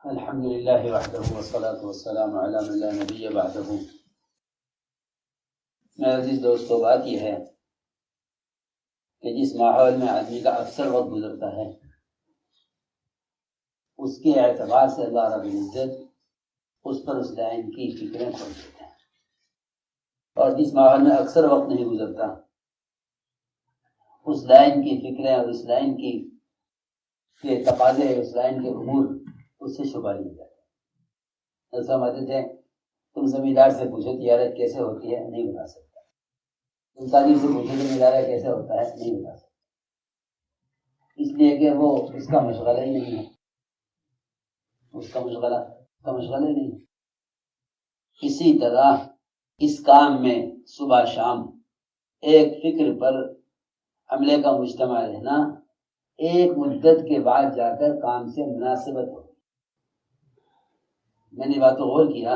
الحمد للہ وحدہ والصلاة والسلام علی من لا نبی بعدہ۔ میرے عزیز دوستو، بات یہ ہے کہ جس ماحول میں آدمی کا اکثر وقت گزرتا ہے اس کے اعتبار سے اللہ رب العزت اس پر اس لائن کی فکریں کھول دیتے ہیں، اور جس ماحول میں اکثر وقت نہیں گزرتا اس لائن کی فکریں اور اس لائن کی تقاضے، اس لائن کے امور اس سے شبہ لیے جاتے ہیں۔ ایسا مدد ہے، تم زمیندار سے پوچھو تجارت کیسے ہوتی ہے، نہیں بتا سکتا۔ تم تاجر سے پوچھو زمیندار کیسے ہوتا ہے، نہیں بتا سکتا، اس لیے کہ وہ اس کا مشغلہ ہی نہیں ہے، اس کا مشغلہ ہی نہیں ہے۔ اسی طرح اس کام میں صبح شام ایک فکر پر عملے کا مجتمع رہنا ایک مدت کے بعد جا کر کام سے مناسبت ہو۔ میں نے بات غور کیا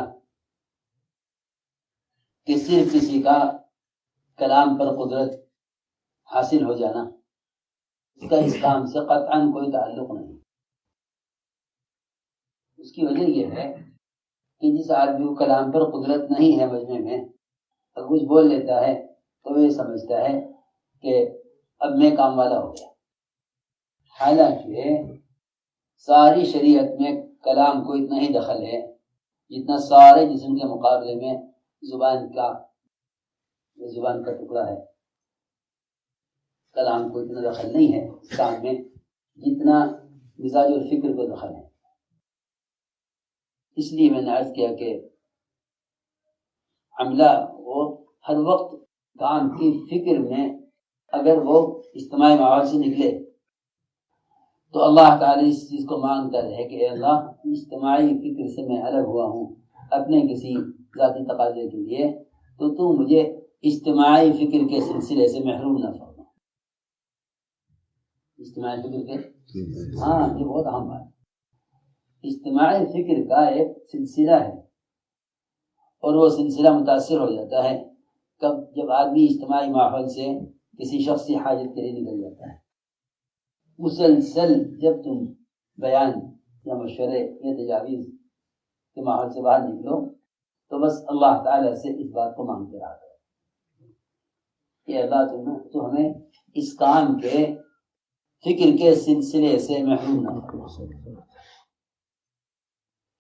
کہ صرف کسی کا کلام پر قدرت حاصل ہو جانا اس کا اس کام سے قطعاً کوئی تعلق نہیں۔ اس کی وجہ یہ ہے کہ جس آدمی کو کلام پر قدرت نہیں ہے مجمع میں، اگر کچھ بول لیتا ہے تو وہ یہ سمجھتا ہے کہ اب میں کام والا ہو گیا، حالانکہ ساری شریعت میں کلام کو اتنا ہی دخل ہے جتنا سارے جسم کے مقابلے میں زبان کا ٹکڑا ہے۔ کلام کو اتنا دخل نہیں ہے اس کام میں جتنا مزاج اور فکر کو دخل ہے۔ اس لیے میں نے عرض کیا کہ عملہ وہ ہر وقت کام کی فکر میں اگر وہ اجتماعی ماحول سے نکلے تو اللہ تعالی اس چیز کو مانگتا رہے کہ اے اللہ، اجتماعی فکر سے میں الگ ہوا ہوں اپنے کسی ذاتی تقاضے کے لیے، تو مجھے اجتماعی فکر کے سلسلے سے محروم نہ فرما۔ اجتماعی فکر کے یہ بہت اہم بات ہے۔ اجتماعی فکر کا ایک سلسلہ ہے، اور وہ سلسلہ متاثر ہو جاتا ہے جب آدمی اجتماعی ماحول سے کسی شخصی حاجت کے لیے نکل جاتا ہے۔ مسلسل جب تم بیان یا مشورے یا تجاویز کے ماحول سے باہر نکلو تو بس اللہ تعالیٰ سے اس بات کو مانگتے رہا کہ اللہ تو ہمیں اس کام کے فکر کے سلسلے سے محروم نہ کرو،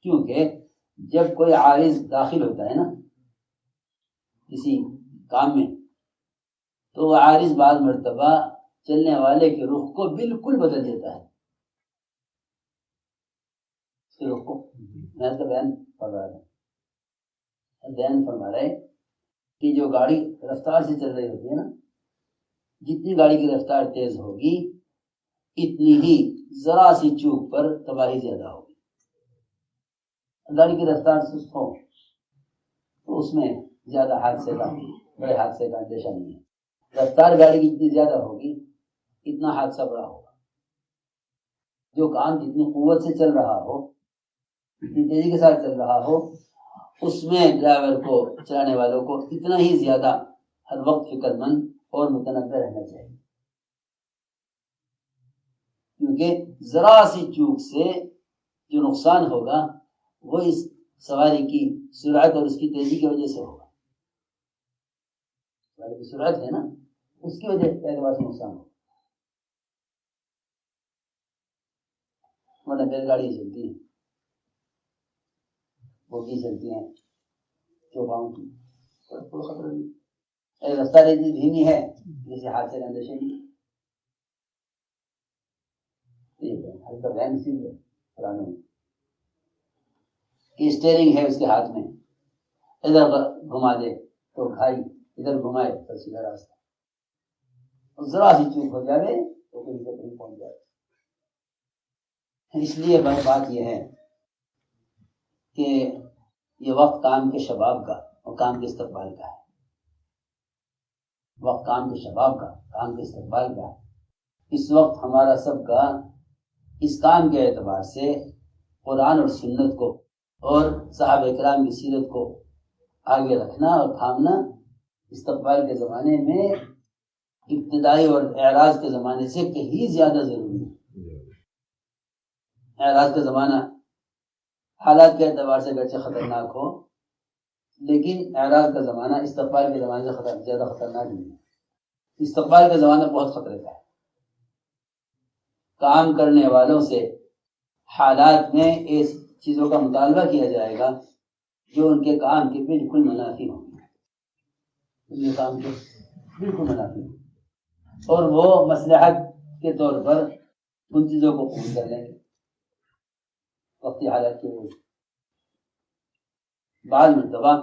کیونکہ جب کوئی عارض داخل ہوتا ہے نا کسی کام میں تو وہ عارض بعض مرتبہ چلنے والے کے رخ کو بالکل بدل دیتا ہے۔ اس کے رخ کو میں اس کا بیان فرما رہا ہے کہ جو گاڑی رفتار سے چل رہی ہوتی ہے نا، جتنی گاڑی کی رفتار تیز ہوگی اتنی ہی ذرا سی چوک پر تباہی زیادہ ہوگی۔ گاڑی کی رفتار سست ہو تو اس میں زیادہ بڑے حادثے کا اندیشہ نہیں ہے۔ رفتار گاڑی کی جتنی زیادہ ہوگی اتنا حادثہ بڑا ہوگا۔ جو کام جتنی قوت سے چل رہا ہو، جتنی تیزی کے ساتھ چل رہا ہو، اس میں ڈرائیور کو، چلانے والوں کو اتنا ہی زیادہ ہر وقت فکر مند اور متنبہ رہنا چاہیے، کیونکہ ذرا سی چوک سے جو نقصان ہوگا وہ اس سواری کی سرعت اور اس کی تیزی کی وجہ سے ہوگا۔ سواری کی سرعت ہے نا، اس کی وجہ سے نقصان ہوگا، ورنہ بیل گاڑی چلتی ہے، بوگی چلتی ہیں چوپاؤں کی، کوئی خطرہ نہیں۔ رفتار اتنی دھیمی ہے جیسے حادثے کا اندیشہ نہیں۔ ہلکا وین سی ہے پرانے کہ اسٹیئرنگ ہے اس کے ہاتھ میں، ادھر گھما دے تو کھائی، ادھر گھمائے تو سیدھا راستہ، اور ذرا سی چوک ہو جائے تو کہیں سے کہیں پہنچ جائے۔ اس لیے بات یہ ہے کہ یہ وقت کام کے شباب کا اور کام کے استقبال کا ہے۔ وقت کام کے شباب کا، کام کے استقبال کا ہے۔ اس وقت ہمارا سب کا اس کام کے اعتبار سے قرآن اور سنت کو اور صحابہ کرام کی سیرت کو آگے رکھنا اور تھامنا استقبال کے زمانے میں ابتدائی اور اعراض کے زمانے سے کہیں زیادہ ضروری ہے۔ اعراض کا زمانہ حالات کے اعتبار سے اگرچہ خطرناک ہو، لیکن اعراض کا زمانہ استقبال کے زمانے سے زیادہ خطرناک نہیں ہے۔ استقبال کا زمانہ بہت خطرے کا ہے، کام کرنے والوں سے حالات میں اس چیزوں کا مطالبہ کیا جائے گا جو ان کے کام کے بالکل منافی ہوں گے، ان کے کام کے بالکل منافی ہوں، اور وہ مصلحت کے طور پر ان چیزوں کو قبول کر لیں گے وقتی حالات کی وجہ سے۔ بعض مرتبہ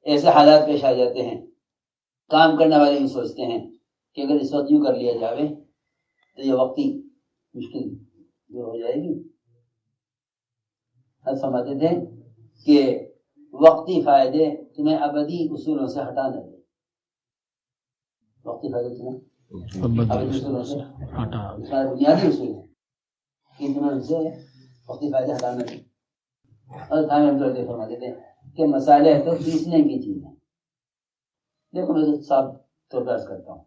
ایسے حالات پیش آ جاتے ہیں، کام کرنے والے یہ سوچتے ہیں کہ اگر اس وقت یوں کر لیا جائے تو یہ وقتی مشکل دور ہو جائے گی۔ ہم سمجھتے تھے کہ وقتی فائدے تمہیں ابدی اصولوں سے ہٹا نہ دیں، وقتی فائدے تمہیں ابدی اصولوں سے ہٹا، بنیادی اصول ہیں کہ تمہیں ان سے وقتی فائدے ہٹانا دیں۔ اور ہم فرماتے تھے کہ مسالے تو پیسنے کی چیز ہے۔ دیکھو میں صاف طور پر عرض کرتا ہوں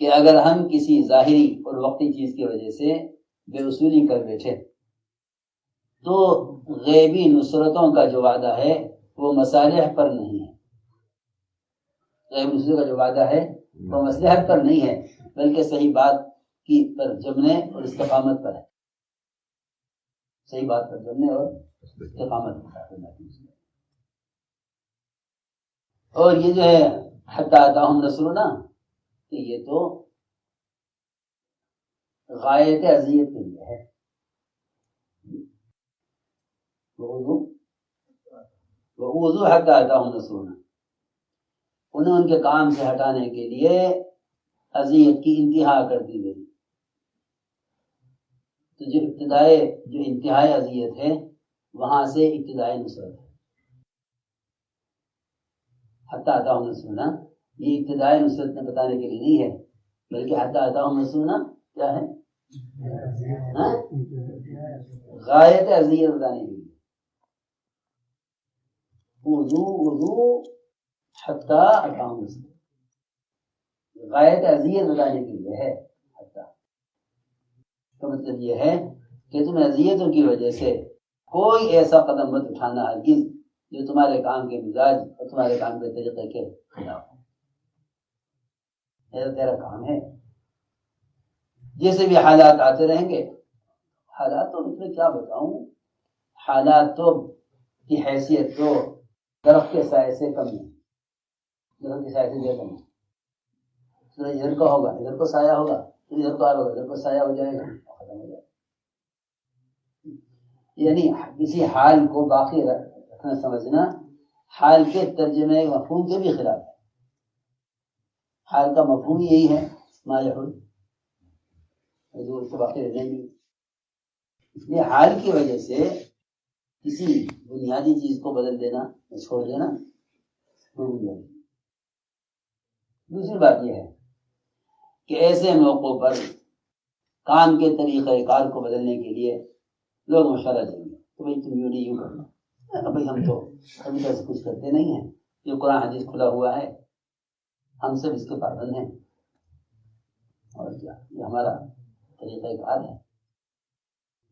کہ اگر ہم کسی ظاہری اور وقتی چیز کی وجہ سے بے اصولی کر بیٹھے تو غیبی نصرتوں کا جو وعدہ ہے وہ مصالح پر نہیں ہے، غیبی نصرتوں کا جو وعدہ ہے وہ مصلحت پر نہیں ہے، بلکہ صحیح بات کی پر جمنے اور استقامت پر ہے، صحیح بات پر جمنے اور استقامت پر ہے۔ اور یہ جو ہے حتی اتاہم نصرنا، کہ یہ تو غایت اذیت کے لیے ہے، وَأُوذُوا حَتَّىٰ أَتَاهُمْ نَصْرُنَا، انہیں ان کے کام سے ہٹانے کے لیے اذیت کی انتہا کر دی گئی۔ تو جو انتہائی اذیت ہے وہاں سے ابتدائی نصرت ہے۔ حَتَّىٰ أَتَاهُمْ نَصْرُنَا یہ ابتدائی نصرت نے بتانے کے لیے نہیں ہے، بلکہ حَتَّىٰ أَتَاهُمْ نَصْرُنَا کیا ہے؟ غایت اذیت بتانے کے لیے۔ وضو حتیٰ اتاہم نصرنا، غایت اذیت بتانے کے لیے ہے۔ حتیٰ کا مطلب یہ ہے کہ تم اذیتوں کی وجہ سے کوئی ایسا قدم مت اٹھانا ہرگز جو تمہارے کام کے مزاج اور تمہارے کام کے طریقے کے خلاف ہو۔ تیرا کام ہے، جیسے بھی حالات آتے رہیں گے، حالات تو میں کیا بتاؤں، حالات تو کی حیثیت تو درخت کے سائے سے کم ہے، درخت کے سائے سے زیادہ نہیں۔ ادھر کو ہوگا ادھر کو سایہ ہوگا، ادھر کو ہوگا ادھر کو سایہ ہو جائے گا، ختم ہو جائے گا۔ یعنی کسی حال کو باقی رکھنا سمجھنا حال کے ترجمے مفہوم کے بھی خلاف ہے۔ حال کا مفہوم یہی ہے ما یحول، جو اس سے باقی رہنے نہیں۔ اس لیے حال کی وجہ سے کسی بنیادی چیز کو بدل دینا چھوڑ دینا۔ دوسری بات یہ ہے کہ ایسے موقعوں پر کام کے طریقہ کار کو بدلنے کے لیے لوگ مشورہ دیں گے تو بھائی تم یوں نہیں یوں کرنا، بھائی ہم تو ابھی ایسے کچھ کرتے نہیں ہیں، یہ قرآن حدیث کھلا ہوا ہے، ہم سب اس کے پابند ہیں، اور کیا یہ ہمارا طریقہ کار ہے،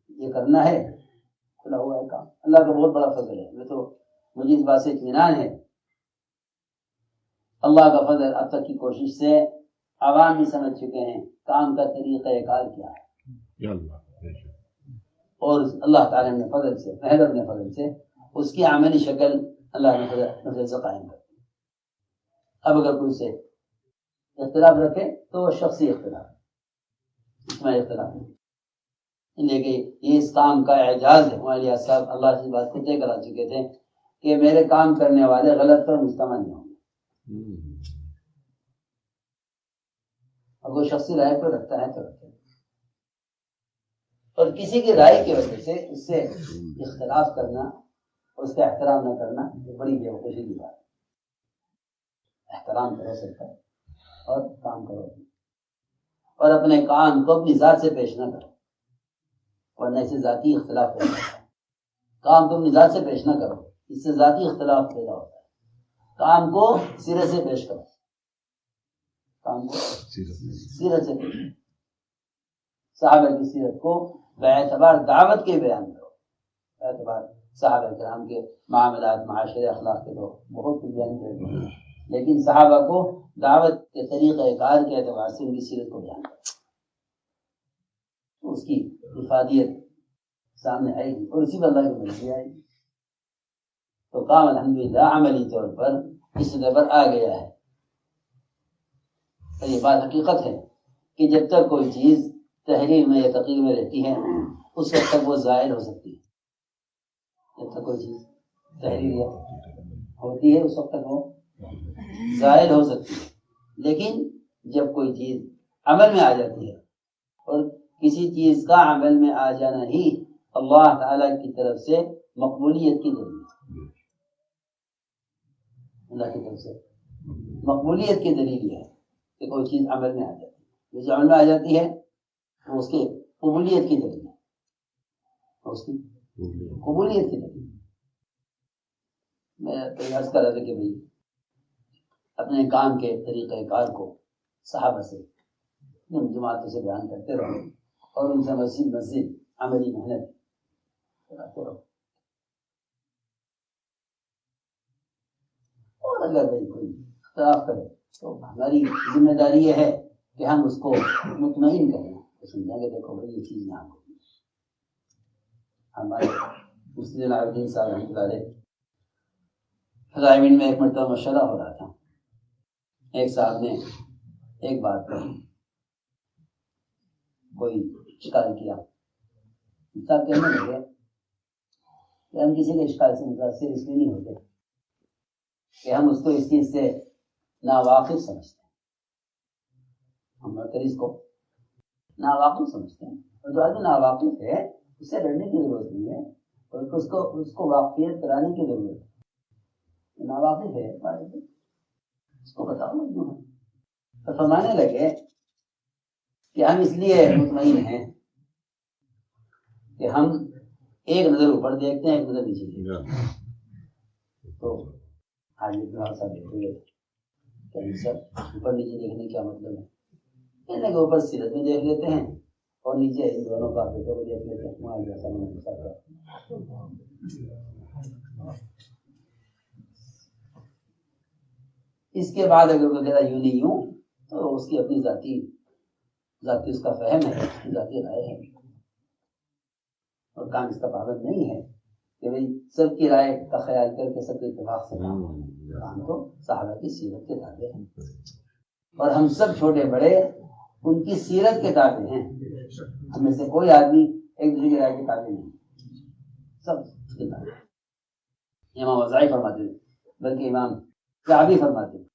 یہ کرنا ہے، کھلا ہوا ہے کام۔ اللہ کا بہت بڑا فضل ہے، مجھے اس بات سے اطمینان ہے، اللہ کا فضل اب تک کی کوشش سے عوام بھی سمجھ چکے ہیں کام کا طریقہ کار کیا ہے، اور اللہ تعالیٰ نے فضل سے اپنے فضل سے اس کی عملی شکل اللہ نے فضل سے قائم کر دی۔ اب اگر کوئی سے اختلاف رکھے تو وہ شخصی اختلاف، اس میں اختلاف نہیں، لیکن یہ اس کام کا اعجاز ہے۔ ہمارے صاحب اللہ سے بات کو طے کرا چکے تھے کہ میرے کام کرنے والے غلط پر مجتمع نہیں ہوں گے، اگر شخصی رائے پر رکھتا ہے تو رکھے، اور کسی کی رائے کی وجہ سے اس سے اختلاف کرنا اور اس کا احترام نہ کرنا یہ بڑی بیوقوفی کی بات ہے۔ احترام کرو سب کا اور کام کرو، اور اپنے کام کو اپنی ذات سے پیش نہ کرو، ورنہ اس سے ذاتی اختلاف پیدا ہوتا ہے۔ کام کو اپنی ذات سے پیش نہ کرو، اس سے ذاتی اختلاف پیدا ہوتا ہے۔ کام کو سرے سے پیش کرو، کام کو سیرت سے پیش کرو، صحابہ کی سیرت کو باعتبار دعوت کے بیان کرو، باعتبار صحابہ کرام کے معاملات معاشرے اخلاق کے تو بہت کچھ بیان کرتے ہیں، لیکن صحابہ کو دعوت کے طریقہ کار کے اعتبار سے ان کی سیرت کو بیان کرو، اس کی افادیت سامنے آئے گی اور اسی پر اللہ کی مرضی آئے گی۔ تو کام الحمدللہ عملی طور پر اس سطح پر آ گیا ہے۔ اور یہ بات حقیقت ہے کہ جب تک کوئی چیز تحریر میں یا تقریر میں رہتی ہے اس وقت تک وہ ظاہر ہو سکتی ہے، جب تک کوئی چیز تحریر ہوتی ہے اس وقت تک وہ ظاہر ہو سکتی ہے، لیکن جب کوئی چیز عمل میں آ جاتی ہے، اور کسی چیز کا عمل میں آ جانا ہی اللہ تعالی کی طرف سے مقبولیت کی دلیل ہے، اللہ کی طرف سے مقبولیت کی دلیل ہے کہ کوئی چیز عمل میں آ جاتی ہے، جو عمل میں آ جاتی ہے وہ اس کے قبولیت کی دلیل ہے، اس کی قبولیت کی دلیل۔ میں تو عرض کر رہا تھا کہ بھائی اپنے کام کے طریقہ کار کو صحابہ سے جماعتوں سے بیان کرتے رہو اور ان سے مزید عملی محنت کراتے رہو، اور اگر بھائی کوئی اختلاف کرے تو ہماری ذمہ داری یہ ہے کہ ہم اس کو مطمئن کریں، سمجھا کہ دیکھو بھائی یہ چیز نہ ہوگی۔ ہمارے مسلم العابدین صاحب رحمۃ اللہ علیہ فضائمین میں ایک مرتبہ مشورہ ہو رہا تھا، ایک صاحب نے ایک بات کہی، کوئی اشکال کیا، صاحب کہنے لگے کہ ہم کسی کے اشکال سے متاثر اس لیے نہیں ہوتے کہ ہم اس کو اس چیز سے ناواقف سمجھتے ہیں، ہم مرتبہ اس کو ناواقف سمجھتے ہیں، اور جو آدمی ناواقف ہے اس سے لڑنے کی ضرورت نہیں ہے، اور اس کو واقفیت کرانے کی ضرورت ہے۔ ناواقف ہے اس کو بتاؤ کیوں ہے۔ تو فرمانے لگے کہ ہم اس لیے مطمئن ہیں کہ ہم ایک نظر اوپر دیکھتے ہیں، ایک نظر نیچے دیکھتے ہیں۔ تو آج اتنا سا دیکھتے کہ سر اوپر نیچے دیکھنے کیا مطلب ہے؟ کہنے کے اوپر سیرت میں دیکھ لیتے ہیں اور نیچے ان دونوں کا بیٹوں کو دیکھ لیتے ہیں، وہاں جیسا اس کے بعد اگر وغیرہ یوں نہیں یوں تو اس کی اپنی ذاتی اس کا فہم ہے، ذاتی رائے ہے، اور کام اس کا پابند نہیں ہے کہ بھئی سب کی رائے کا خیال کر کے سب کے اتفاق سے کام تو صحابہ کی سیرت کے تابع ہیں، اور ہم سب چھوٹے بڑے ان کی سیرت کے تابع ہیں، ہم میں سے کوئی آدمی ایک دوسرے کی رائے کے تابع نہیں، سب اس کے تابع۔ امام وزائی فرماتے ہیں، بلکہ امام شعبی فرماتے ہیں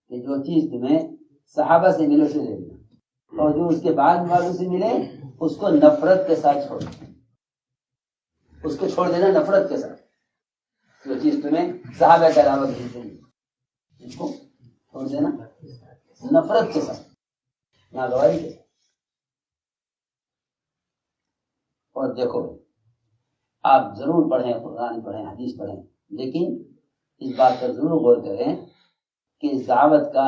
کہ جو چیز تمہیں صحابہ سے ملے اسے لے لینا، اور جو اس کے بعد والوں سے ملے اس کو نفرت کے ساتھ چھوڑ دینا، اس کو چھوڑ دینا نفرت کے ساتھ۔ جو چیز تمہیں صحابہ کے علاوہ کسی سے ملے اس کو چھوڑ دینا نفرت کے ساتھ، ناگواری کے ساتھ۔ اور دیکھو آپ ضرور پڑھیں، قرآن پڑھیں، حدیث پڑھیں، لیکن اس بات پر ضرور غور کریں کہ اس دعوت کا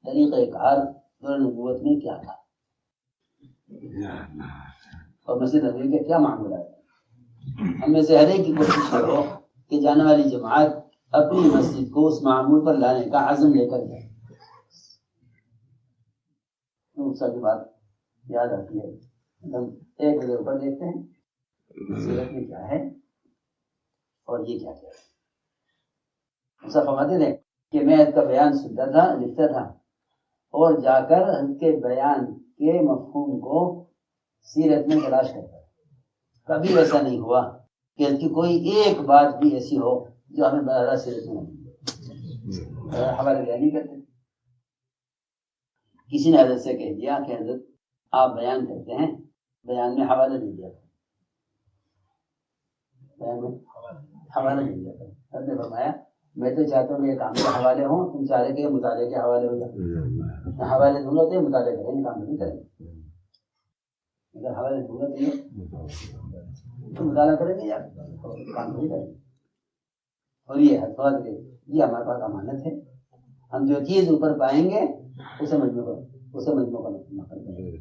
طریقہ کار دور نبوت میں کیا تھا اور مسجد نبوی کے کیا معمولات ہیں۔ ہم میں سے ہر ایک کی کوشش کرو کہ جانے والی جماعت اپنی مسجد کو اس معمول پر لانے کا عزم لے کر جائے۔ کی بات یاد آتی ہے، ہم ایک نظر اوپر دیکھتے ہیں سیرت میں کیا ہے اور یہ کیا ہے۔ ایسا فرماتے تھے کہ میں اس کا بیان سنتا تھا، لکھتا تھا، اور جا کر اس کے بیان کے مفہوم کو سیرت میں تلاش کرتا تھا۔ کبھی ایسا نہیں ہوا کہ اس کی کوئی ایک بات بھی ایسی ہو جو ہمیں براہ سیرت میں نہیں، حوالے بیان نہیں کرتے۔ کسی نے حضرت سے کہہ دیا کہ حضرت آپ بیان کرتے ہیں، بیان میں حوالہ دے دیا، بیان میں حوالہ دے دیا۔ حضرت نے فرمایا میں تو چاہتا ہوں کہ یہ کام کے حوالے ہوں، تم چاہ رہے کہ مطالعے کے حوالے ہو جائے۔ میں حوالے دوں گا تو یہ مطالعہ کریں گے، کام نہیں کریں گے۔ اگر حوالے دوں گا تو مطالعہ کریں گے یا کام نہیں کریں گے۔ اور یہ حضرات کے یہ ہمارے پاس امانت ہے، ہم جو چیز اوپر پائیں گے اسے مجموعہ کا نقل کریں گے۔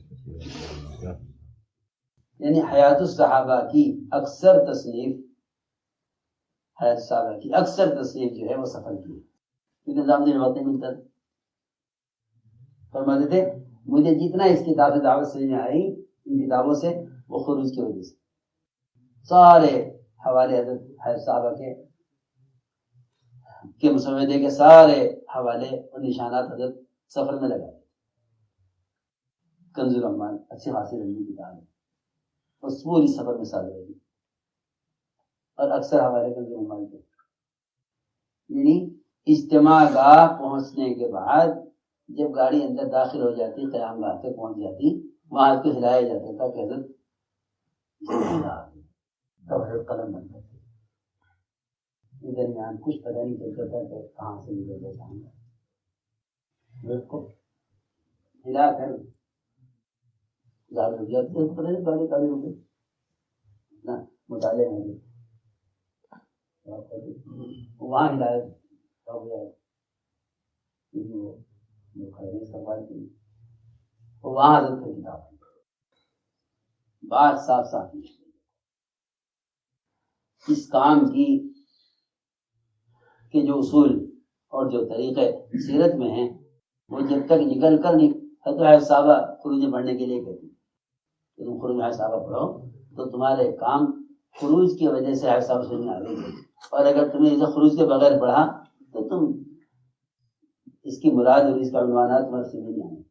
یعنی حیات الصحابہ کی اکثر تصنیف حیات الصحابہ کی اکثر تصنیف جو ہے وہ سفر کی ہے، کیونکہ نظام دن وقت ملتا تھا. فرماتے تھے مجھے جتنا اس کتاب سے دعوت سمجھ میں آئی ان کتابوں سے وہ خروج کی وجہ سے. سارے حوالے حضرت حیات صحابہ کے مسودے کے سارے حوالے اور نشانات حضرت سفر میں لگائے. کنز العمال اچھی خاصی لمبی کتاب ہے، اس پوری سفر میں ساتھ رہی اور اکثر حوالے کنز العمال کے. یعنی اجتماع گاہ پہنچنے کے بعد جب گاڑی اندر داخل ہو جاتی، قیام گاہ تک پہنچ جاتی، وہاں اس کو ہلایا جاتا تھا کہ حضرت تب حضرت قلم بن جاتی. درمیان کچھ پتہ نہیں چلتا تھا کہ کہاں سے نکل جاتا ہے، کو ہلا کر گاڑی ہو جاتی ہے، پتہ نہیں گاڑی کھڑی ہو گئی نا مطالعے میں وہاں ہدایت ہو گیا. وہاں حضرت کی کتاب بات صاف صاف اس کام کی کہ جو اصول اور جو طریقے سیرت میں ہیں وہ جب تک نکل کر حضرت صحابہ خروج پڑھنے کے لیے کہتی کہ تم خروج صحابہ پڑھو تو تمہارے کام خروج کی وجہ سے صحابہ سمجھ میں آ گئی، اور اگر تم نے اسے خروج کے بغیر پڑھا تو تم اس کی مراد اور اس کا عنوانات تمہارے سے نہیں آئیں.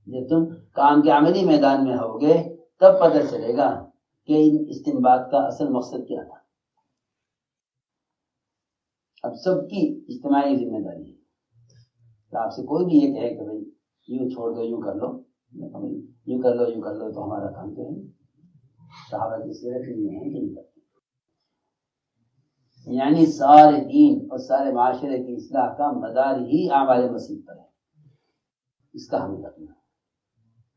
جب تم کام کے عملی میدان میں ہوگے تب پتہ چلے گا کہ ان استنباط کا اصل مقصد کیا تھا. اب سب کی اجتماعی ذمہ داری ہے. آپ سے کوئی بھی یہ کہے کہ بھائی یوں چھوڑ دو یوں کر لو، یوں کر لو تو ہمارا کام تو ہے. صحابہ کی سیرت یہ ہے کہ نہیں کرتے. یعنی سارے دین اور سارے معاشرے کی اصلاح کا مدار ہی اعمال مسیح پر ہے. اس کا ہمیں رکھنا.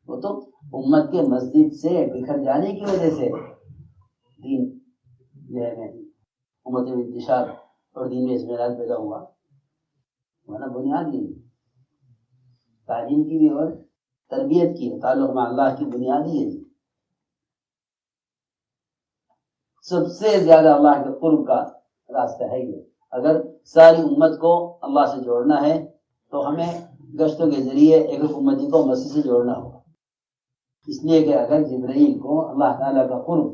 وہ تو امت کے مسجد سے بکھر جانے کی وجہ سے دین جو ہے امت میں انتشار اور دین میں اسمیرال پیدا ہوا، ورنہ بنیاد یہ تعلیم کی بھی اور تربیت کی تعلق میں اللہ کی بنیاد ہی ہے. سب سے زیادہ اللہ کے قرب کا راستہ ہے یہ. اگر ساری امت کو اللہ سے جوڑنا ہے تو ہمیں گشتوں کے ذریعے ایک امتی کو مسجد سے جوڑنا ہوگا. اس لیے کہ اگر جبرائیل کو اللہ تعالیٰ کا قرب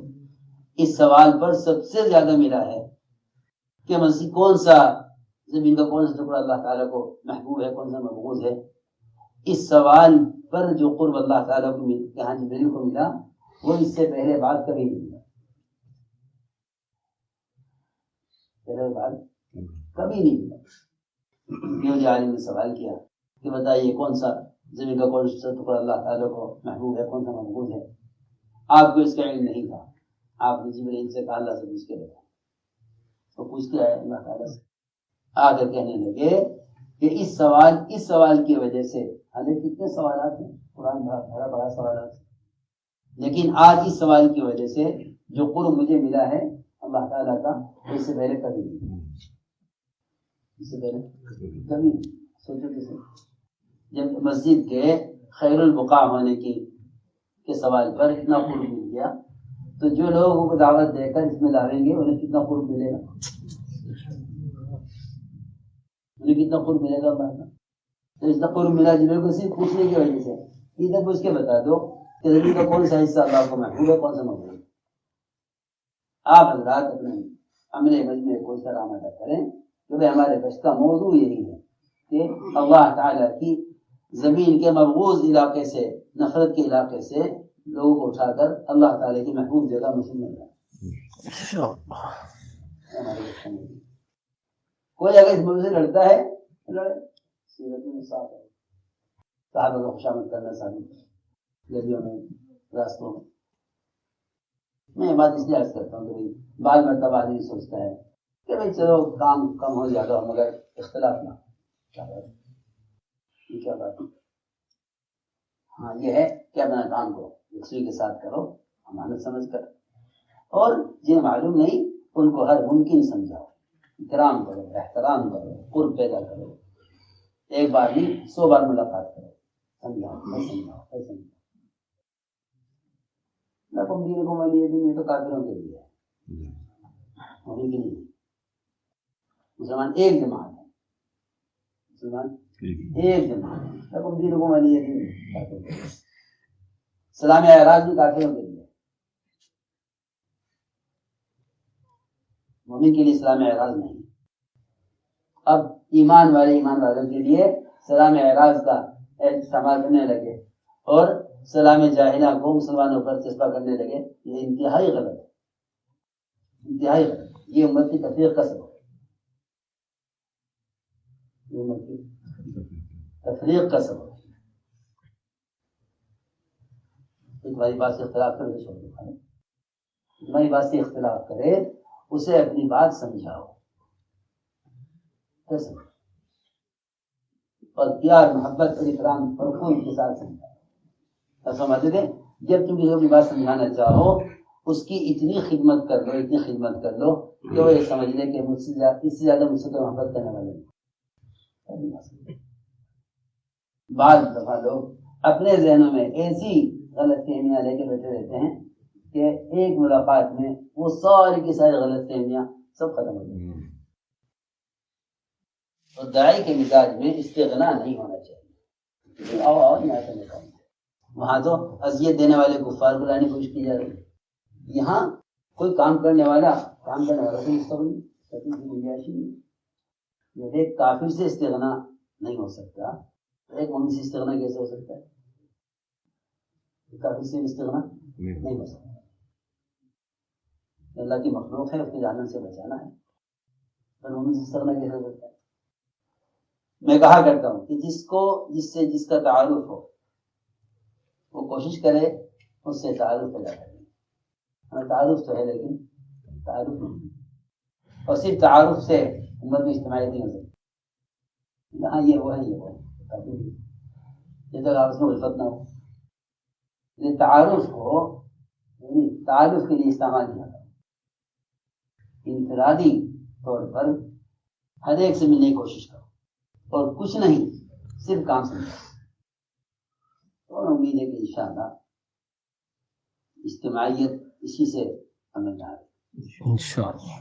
اس سوال پر سب سے زیادہ ملا ہے کہ مسیح کون سا زمین کا کون سا ٹکڑا اللہ تعالیٰ کو محبوب ہے، کون سا مبغوض ہے، اس سوال پر جو قرب اللہ تعالیٰ کو یہاں جبرائیل کو ملا وہ اس سے پہلے بات کبھی نہیں ملا. پہلے بات کبھی نہیں ملا. جو عالم نے سوال کیا کہ بتائیے کون سا زمین کا کون سا ٹکڑا اللہ تعالیٰ کو محبوب ہے، کون سا مبغوض ہے. آپ کو اس کا علم نہیں تھا. آپ نے جبرائیل سے کہا اللہ سے پوچھ کے بتا. تو پوچھ کے آئے اللہ تعالیٰ سے آ کر کہنے لگے کہ اس سوال کی وجہ سے حالانکہ کتنے سوالات ہیں، قرآن بڑا بڑا سوالات، لیکن آج اس سوال کی وجہ سے جو قرب مجھے ملا ہے اللہ تعالیٰ کا اس سے پہلے کبھی نہیں. اس سے پہلے کبھی نہیں. سوچو کسی جب مسجد کے خیر البقاء ہونے کے سوال پر اتنا قرب مل گیا تو جو لوگوں کو دعوت دے کر اس میں لاویں گے انہیں کتنا قرب ملے گا. اللہ کا تو اس کا قرب ملا جنہوں کو صرف پوچھنے کی وجہ سے. ادھر پوچھ کے بتا دو کہ زمین کا کون سا حصہ اللہ کو محبوب ہے، کون سا مقبول ہے. آپ حضرات اپنے عمل مجمع کو سر آمدہ کریں کہ بھائی ہمارے بحث کا موضوع یہی ہے کہ اللہ تعالیٰ کی زمین کے مبغوض علاقے سے، نفرت کے علاقے سے لوگوں کو اٹھا کر اللہ تعالیٰ کی محبوب جگہ مسلم میں جائے. کوئی اگر اس موضوع سے لڑتا ہے لڑے. سیرت میں صاف ہے صحابہ کو خوشامد کرنا ثابت گلیوں میں راستوں میں. میں یہ بات اس لیے عرض کرتا ہوں کہ بھائی بعض مرتبہ آدمی سوچتا ہے کہ بھائی چلو کام کم ہو زیادہ ہو مگر اختلاف نہ. کیا بات ہے؟ ہاں یہ ہے کہ اپنا کام کو یکسوئی کے ساتھ کرو، امانت سمجھ کر، اور جنہیں معلوم نہیں ان کو ہر ممکن سمجھاؤ، اکرام کرو، احترام کرو، قرب پیدا کرو. ایک بار نہیں 100 بار ملاقات کرو، سمجھاؤ. لکم دینکم ولی دین، یہ تو کافروں کے لیے ہے، مومن کے لیے۔ مسلمان ایک جماعت ہے، مسلمان ایک جماعت ہے، لکم دینکم ولی دین کافروں کے لیے۔ سلام اعراض بھی کافروں کے لیے، مومن کے لیے سلام اعراض نہیں۔ اب ایمان والوں کے لیے سلام اعراض کا استعمال کرنے لگے اور سلام جاہلہ کو مسلمانوں پر چسپاں کرنے لگے، یہ انتہائی غلط ہے، انتہائی غلط۔ یہ امت کی تفریق کا سبب ہے، یہ امت کی تفریق کا سبب ہے۔ تمہاری بات سے اختلاف کرے چھوڑ دو، تمہاری بات سے اختلاف کرے اسے اپنی بات سمجھاؤ، اور پیار محبت اور اکرام اور خون کے ساتھ سمجھاؤ۔ سمجھتے تھے جب تم کسی کی بات سمجھانا چاہو اس کی اتنی خدمت کر لو، اتنی خدمت کر لو کہ وہ یہ سمجھ لے کہ مجھ سے اس سے زیادہ مجھ سے تو محبت کرنے والے نہیں۔ بعض دفعہ لوگ اپنے ذہنوں میں ایسی غلط فہمیاں لے کے بیٹھے رہتے ہیں کہ ایک ملاقات میں وہ ساری کی ساری غلط فہمیاں سب ختم ہو جائیں۔ اور داعی کے مزاج میں استغنا نہیں ہونا چاہیے، آؤ یہاں سے نکالیں۔ وہاں تو اذیت دینے والے کفار کو لانے کی کوشش کی جا رہی ہے، یہاں کوئی کام کرنے والا کوئی گنجائش نہیں۔ جب ایک کافر سے استغنا نہیں ہو سکتا تو ایک مومن سے استغنا کیسے ہو سکتا ہے؟ کافر سے استغنا نہیں ہو سکتا۔ اللہ کی مخلوق ہے، اس کے جہنم سے بچانا ہے، پر مومن سے استغنا کیسے ہو سکتا ہے؟ میں کہا کرتا ہوں کہ جس کا تعارف ہو وہ کوشش کرے اس سے تعارف پیدا کرے۔ ہمیں تعارف تو ہے لیکن تعارف نہیں، اور صرف تعارف سے امت میں اجتماعیت نہیں ہو سکتی۔ ہاں یہ وہ ہے، یہ وہ ہے، جب تک آپس میں الفت نہ ہو، یہ تعارف ہو، یعنی تعارف کے لیے استعمال کیا تھا، انفرادی طور پر ہر ایک سے ملنے کی کوشش کرو اور کچھ نہیں، صرف کام سمجھو، اور امید ہے کہ انشاءاللہ اجتماعیت اسی سے ہمیں جائے انشاءاللہ۔